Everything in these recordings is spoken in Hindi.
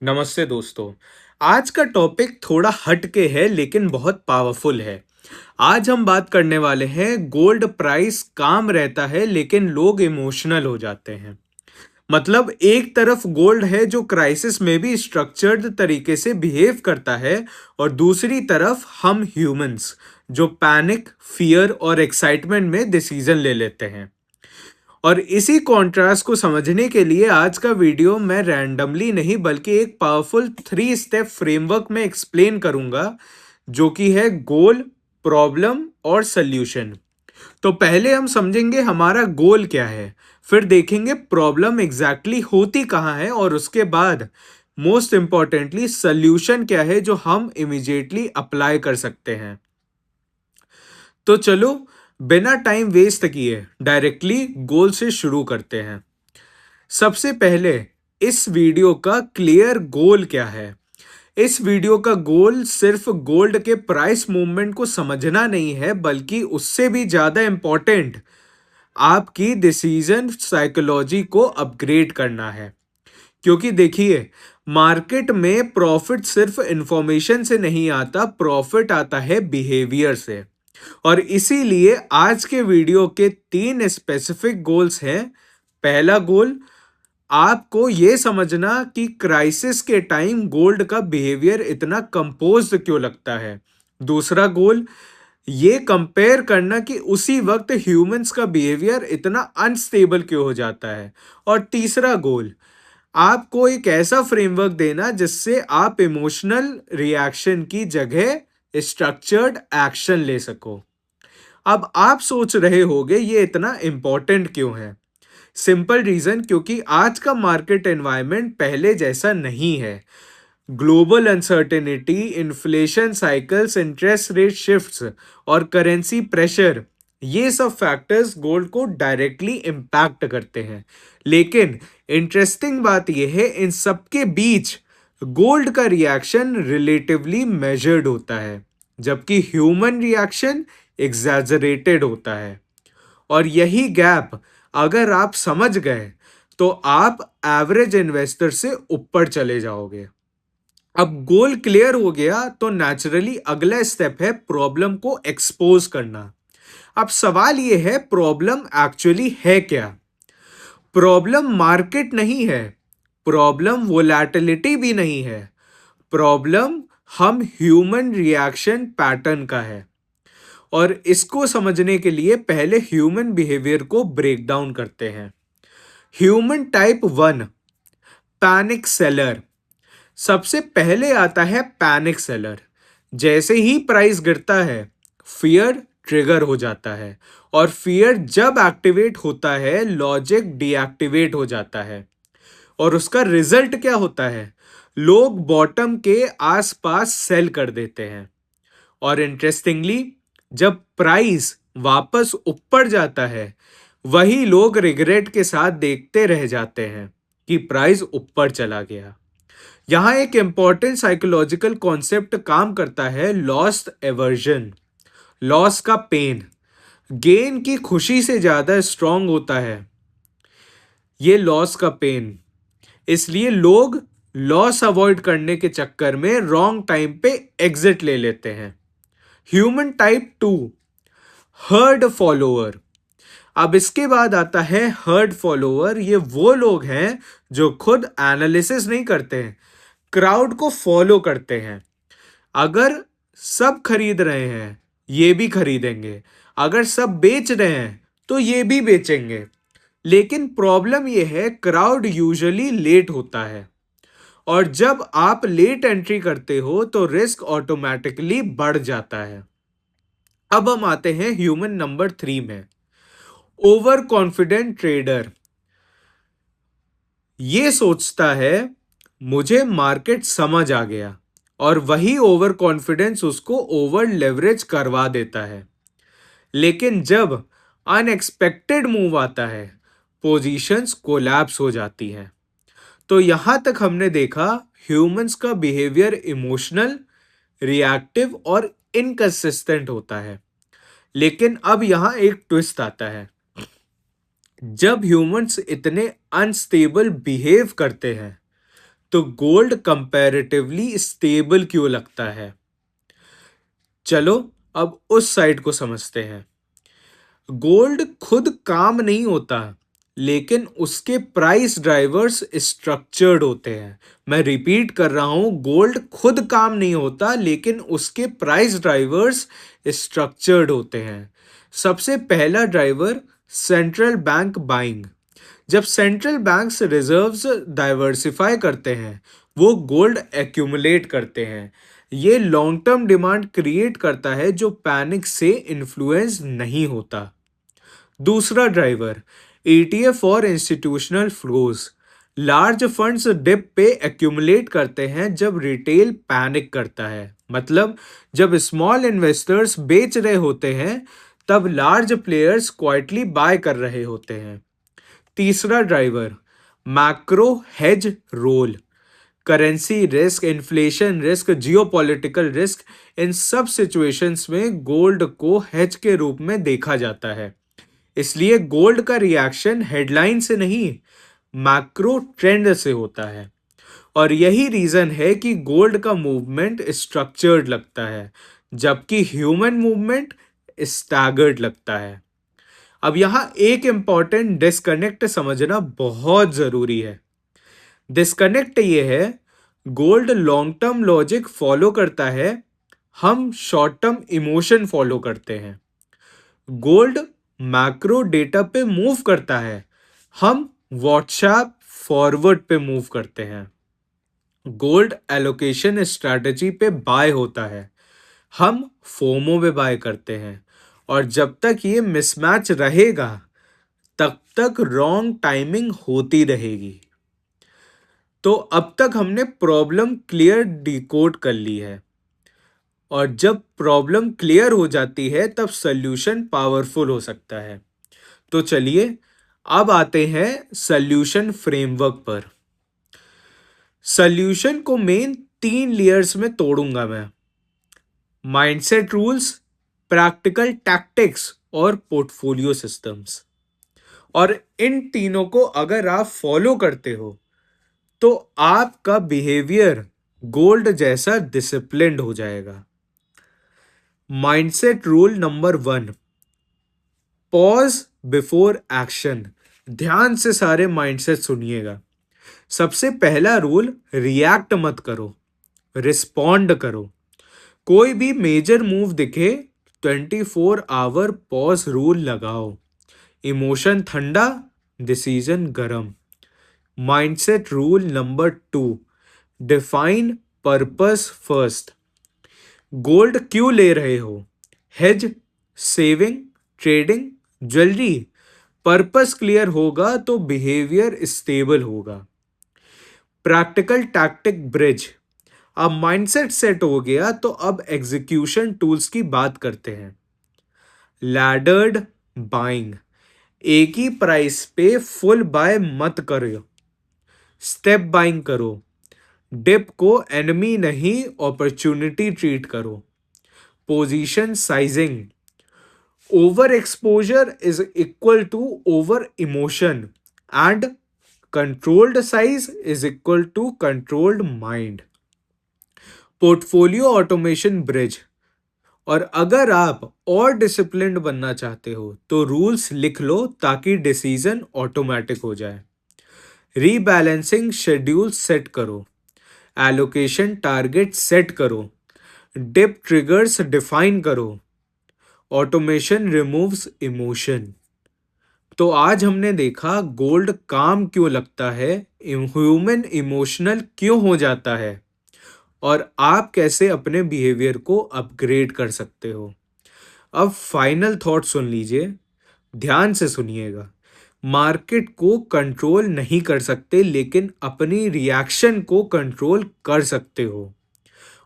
नमस्ते दोस्तों। आज का टॉपिक थोड़ा हटके है लेकिन बहुत पावरफुल है। आज हम बात करने वाले हैं गोल्ड प्राइस काम रहता है लेकिन लोग इमोशनल हो जाते हैं। मतलब एक तरफ गोल्ड है जो क्राइसिस में भी स्ट्रक्चर्ड तरीके से बिहेव करता है और दूसरी तरफ हम ह्यूमंस जो पैनिक, फियर और एक्साइटमेंट में डिसीजन ले लेते हैं। और इसी कॉन्ट्रास्ट को समझने के लिए आज का वीडियो मैं रैंडमली नहीं बल्कि एक पावरफुल 3 स्टेप फ्रेमवर्क में एक्सप्लेन करूंगा, जो कि है गोल, प्रॉब्लम और सल्यूशन। तो पहले हम समझेंगे हमारा गोल क्या है, फिर देखेंगे प्रॉब्लम एग्जैक्टली होती कहाँ है और उसके बाद मोस्ट इंपॉर्टेंटली सल्यूशन क्या है जो हम इमिजिएटली अप्लाई कर सकते हैं। तो चलो बिना टाइम वेस्ट किए डायरेक्टली गोल से शुरू करते हैं। सबसे पहले इस वीडियो का क्लियर गोल क्या है। इस वीडियो का गोल सिर्फ गोल्ड के प्राइस मूवमेंट को समझना नहीं है, बल्कि उससे भी ज्यादा इंपॉर्टेंट आपकी डिसीजन साइकोलॉजी को अपग्रेड करना है। क्योंकि देखिए, मार्केट में प्रॉफिट सिर्फ इंफॉर्मेशन से नहीं आता, प्रॉफिट आता है बिहेवियर से। और इसीलिए आज के वीडियो के 3 स्पेसिफिक गोल्स हैं। पहला गोल, आपको ये समझना कि क्राइसिस के टाइम गोल्ड का बिहेवियर इतना कंपोज्ड क्यों लगता है। दूसरा गोल, ये कंपेयर करना कि उसी वक्त ह्यूमंस का बिहेवियर इतना अनस्टेबल क्यों हो जाता है। और तीसरा गोल, आपको एक ऐसा फ्रेमवर्क देना जिससे आप इमोशनल रिएक्शन की जगह स्ट्रक्चर्ड एक्शन ले सको। अब आप सोच रहे होंगे ये इतना इंपॉर्टेंट क्यों है। सिंपल रीजन, क्योंकि आज का मार्केट एनवायरनमेंट पहले जैसा नहीं है। Global uncertainty, inflation cycles, interest rate shifts और करेंसी प्रेशर, ये सब फैक्टर्स गोल्ड को डायरेक्टली इम्पैक्ट करते हैं। लेकिन इंटरेस्टिंग बात यह है, इन सबके बीच गोल्ड का रिएक्शन रिलेटिवली मेजर्ड होता है, जबकि ह्यूमन रिएक्शन एग्जैजरेटेड होता है। और यही गैप अगर आप समझ गए तो आप एवरेज इन्वेस्टर से ऊपर चले जाओगे। अब गोल क्लियर हो गया तो नेचुरली अगला स्टेप है प्रॉब्लम को एक्सपोज करना। अब सवाल यह है, प्रॉब्लम एक्चुअली है क्या। प्रॉब्लम मार्केट नहीं है, प्रॉब्लम वोलैटिलिटी भी नहीं है, प्रॉब्लम हम ह्यूमन रिएक्शन पैटर्न का है। और इसको समझने के लिए पहले ह्यूमन बिहेवियर को ब्रेक डाउन करते हैं। Human type 1, panic seller. सबसे पहले आता है पैनिक सेलर। जैसे ही प्राइस गिरता है, फियर ट्रिगर हो जाता है, और फियर जब एक्टिवेट होता है, लॉजिक डीएक्टिवेट हो जाता है। और उसका रिजल्ट क्या होता है, लोग बॉटम के आसपास सेल कर देते हैं। और इंटरेस्टिंगली, जब प्राइस वापस ऊपर जाता है, वही लोग रिग्रेट के साथ देखते रह जाते हैं कि प्राइस ऊपर चला गया। यहां एक इंपॉर्टेंट साइकोलॉजिकल कॉन्सेप्ट काम करता है, लॉस्ट एवर्जन। लॉस का पेन गेन की खुशी से ज्यादा स्ट्रांग होता है। ये लॉस का पेन, इसलिए लोग लॉस अवॉइड करने के चक्कर में रॉन्ग टाइम पे एग्जिट ले लेते हैं। Human type 2, heard follower. अब इसके बाद आता है हर्ड फॉलोअर। ये वो लोग हैं जो खुद एनालिसिस नहीं करते हैं, क्राउड को फॉलो करते हैं। अगर सब खरीद रहे हैं, ये भी खरीदेंगे। अगर सब बेच रहे हैं तो ये भी बेचेंगे। लेकिन प्रॉब्लम ये है, क्राउड यूजुअली लेट होता है, और जब आप लेट एंट्री करते हो तो रिस्क ऑटोमेटिकली बढ़ जाता है। अब हम आते हैं ह्यूमन नंबर 3 में, ओवर कॉन्फिडेंट ट्रेडर। ये सोचता है मुझे मार्केट समझ आ गया, और वही ओवर कॉन्फिडेंस उसको ओवर लेवरेज करवा देता है। लेकिन जब अनएक्सपेक्टेड मूव आता है, पोजीशंस कोलैप्स हो जाती हैं। तो यहां तक हमने देखा ह्यूमंस का बिहेवियर इमोशनल, रिएक्टिव और इनकंसिस्टेंट होता है। लेकिन अब यहां एक ट्विस्ट आता है। जब ह्यूमंस इतने अनस्टेबल बिहेव करते हैं, तो गोल्ड कंपैरेटिवली स्टेबल क्यों लगता है? चलो अब उस साइड को समझते हैं। गोल्ड खुद काम नहीं होता, लेकिन उसके प्राइस ड्राइवर्स स्ट्रक्चर्ड होते हैं। मैं रिपीट कर रहा हूं, गोल्ड खुद काम नहीं होता, लेकिन उसके प्राइस ड्राइवर्स स्ट्रक्चर्ड होते हैं। सबसे पहला ड्राइवर, सेंट्रल बैंक बाइंग। जब सेंट्रल बैंक्स रिजर्व्स डाइवर्सिफाई करते हैं, वो गोल्ड एक्यूमुलेट करते हैं। ये लॉन्ग टर्म डिमांड क्रिएट करता है जो पैनिक से इन्फ्लुएंस नहीं होता। दूसरा ड्राइवर, ईटीएफ और institutional flows. Large funds dip पे एक्यूमुलेट करते हैं जब रिटेल पैनिक करता है। मतलब जब स्मॉल इन्वेस्टर्स बेच रहे होते हैं, तब लार्ज प्लेयर्स क्वाइटली बाय कर रहे होते हैं। तीसरा driver, macro hedge role. Currency risk, inflation risk, geopolitical risk, इन सब सिचुएशंस में गोल्ड को हेज के रूप में देखा जाता है। इसलिए गोल्ड का रिएक्शन हेडलाइन से नहीं, मैक्रो ट्रेंड से होता है। और यही रीजन है कि गोल्ड का मूवमेंट स्ट्रक्चर्ड लगता है, जबकि ह्यूमन मूवमेंट स्टैगर्ड लगता है। अब यहां एक इंपॉर्टेंट डिस्कनेक्ट समझना बहुत जरूरी है। डिस्कनेक्ट ये है, gold long term logic follow करता है, हम शॉर्ट टर्म इमोशन फॉलो करते हैं। गोल्ड मैक्रो डेटा पे मूव करता है, हम व्हाट्सएप फॉरवर्ड पे मूव करते हैं। गोल्ड एलोकेशन स्ट्रैटेजी पे बाय होता है, हम फोमो पे बाय करते हैं। और जब तक ये मिसमैच रहेगा, तब तक रॉन्ग टाइमिंग होती रहेगी। तो अब तक हमने प्रॉब्लम क्लियर डिकोड कर ली है, और जब प्रॉब्लम क्लियर हो जाती है तब सल्यूशन पावरफुल हो सकता है। तो चलिए अब आते हैं सल्यूशन फ्रेमवर्क पर। सल्यूशन को मेन 3 लेयर्स में तोड़ूंगा मैं, माइंडसेट रूल्स, प्रैक्टिकल टैक्टिक्स और पोर्टफोलियो सिस्टम्स। और इन तीनों को अगर आप फॉलो करते हो, तो आपका बिहेवियर गोल्ड जैसा डिसिप्लिन्ड हो जाएगा। Mindset rule number 1, pause before action. ध्यान से सारे माइंडसेट सुनिएगा। सबसे पहला रूल, रिएक्ट मत करो, रिस्पॉन्ड करो। कोई भी मेजर मूव दिखे, 24 आवर पॉज रूल लगाओ। इमोशन ठंडा, डिसीजन गरम। Mindset rule number 2, define purpose first. Gold क्यों ले रहे हो? Hedge, saving, trading, jewellery? Purpose clear होगा तो बिहेवियर स्टेबल होगा। Practical tactic bridge. अब माइंडसेट सेट हो गया, तो अब एग्जीक्यूशन टूल्स की बात करते हैं। लैडर्ड बाइंग, एक ही प्राइस पे फुल बाय मत करो, स्टेप बाइंग करो। डिप को एनिमी नहीं, अपॉर्चुनिटी ट्रीट करो। Position sizing, over exposure is equal to over emotion, and controlled size is equal to controlled mind. Portfolio automation bridge, और अगर आप और डिसिप्लिन्ड बनना चाहते हो तो रूल्स लिख लो ताकि डिसीजन ऑटोमेटिक हो जाए। रीबैलेंसिंग शेड्यूल सेट करो, एलोकेशन टारगेट सेट करो, डिप ट्रिगर्स डिफाइन करो। Automation removes emotion. तो आज हमने देखा गोल्ड काम क्यों लगता है, ह्यूमन इमोशनल क्यों हो जाता है, और आप कैसे अपने बिहेवियर को अपग्रेड कर सकते हो। अब फाइनल थॉट सुन लीजिए, ध्यान से सुनिएगा। मार्केट को कंट्रोल नहीं कर सकते, लेकिन अपनी रिएक्शन को कंट्रोल कर सकते हो।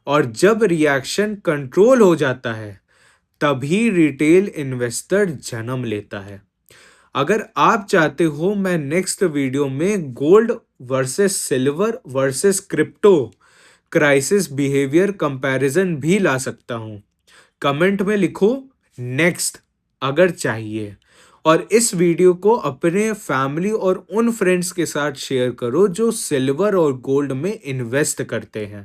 और जब रिएक्शन कंट्रोल हो जाता है, तभी रिटेल इन्वेस्टर जन्म लेता है। अगर आप चाहते हो मैं नेक्स्ट वीडियो में gold versus silver versus crypto crisis behaviour comparison भी ला सकता हूं। कमेंट में लिखो नेक्स्ट अगर चाहिए। और इस वीडियो को अपने फैमिली और उन फ्रेंड्स के साथ शेयर करो जो सिल्वर और गोल्ड में इन्वेस्ट करते हैं।